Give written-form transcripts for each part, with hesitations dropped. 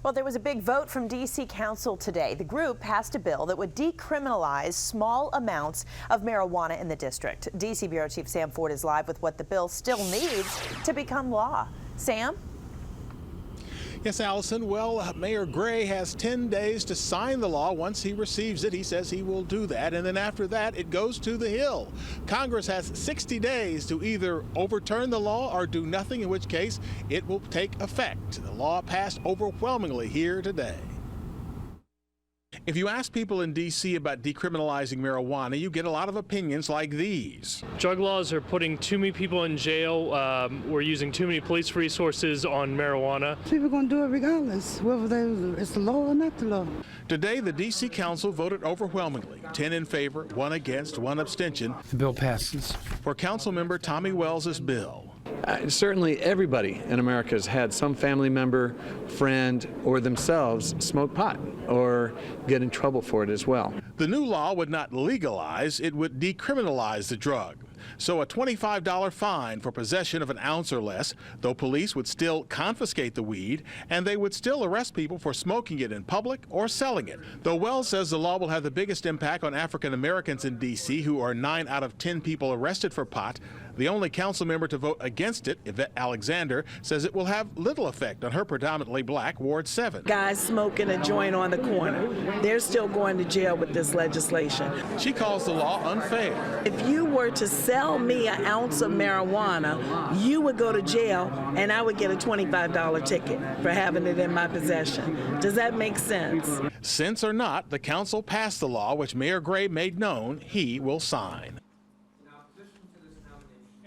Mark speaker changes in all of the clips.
Speaker 1: Well, there was a big vote from D.C. Council today. The group passed a bill that would decriminalize small amounts of marijuana in the district. D.C. Bureau Chief Sam Ford is live with what the bill still needs to become law. Sam?
Speaker 2: Yes, Allison. Well, Mayor Gray has 10 days to sign the law. Once he receives it, he says he will do that. And then after that, it goes to the Hill. Congress has 60 days to either overturn the law or do nothing, in which case it will take effect. The law passed overwhelmingly here today. If you ask people in D.C. about decriminalizing marijuana, you get a lot of opinions like these.
Speaker 3: Drug laws are putting too many people in jail. We're using too many police resources on marijuana.
Speaker 4: People are going to do it regardless, whether it's the law or not the law.
Speaker 2: Today, the D.C. Council voted overwhelmingly, 10 in favor, 1 against, 1 abstention.
Speaker 5: The bill passes.
Speaker 2: For Councilmember Tommy Wells' bill.
Speaker 6: Certainly everybody in America has had some family member, friend, or themselves smoke pot or get in trouble for it as well.
Speaker 2: The new law would not legalize, it would decriminalize the drug. So a $25 fine for possession of an ounce or less, though police would still confiscate the weed, and they would still arrest people for smoking it in public or selling it. Though Wells says the law will have the biggest impact on African Americans in D.C., who are 9 out of 10 people arrested for pot, the only council member to vote against it, Yvette Alexander, says it will have little effect on her predominantly black Ward 7.
Speaker 7: Guys smoking a joint on the corner, they're still going to jail with this legislation.
Speaker 2: She calls the law unfair.
Speaker 7: If you were to sell me an ounce of marijuana, you would go to jail and I would get a $25 ticket for having it in my possession. Does that make sense?
Speaker 2: Sense or not, the council passed the law, which Mayor Gray made known he will sign.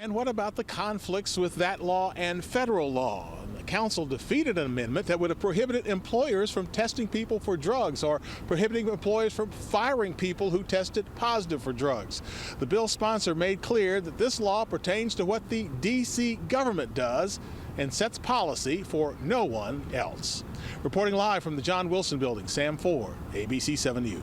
Speaker 2: And what about the conflicts with that law and federal law? The council defeated an amendment that would have prohibited employers from testing people for drugs or prohibiting employers from firing people who tested positive for drugs. The bill's sponsor made clear that this law pertains to what the D.C. government does and sets policy for no one else. Reporting live from the John Wilson Building, Sam Ford, ABC 7 News.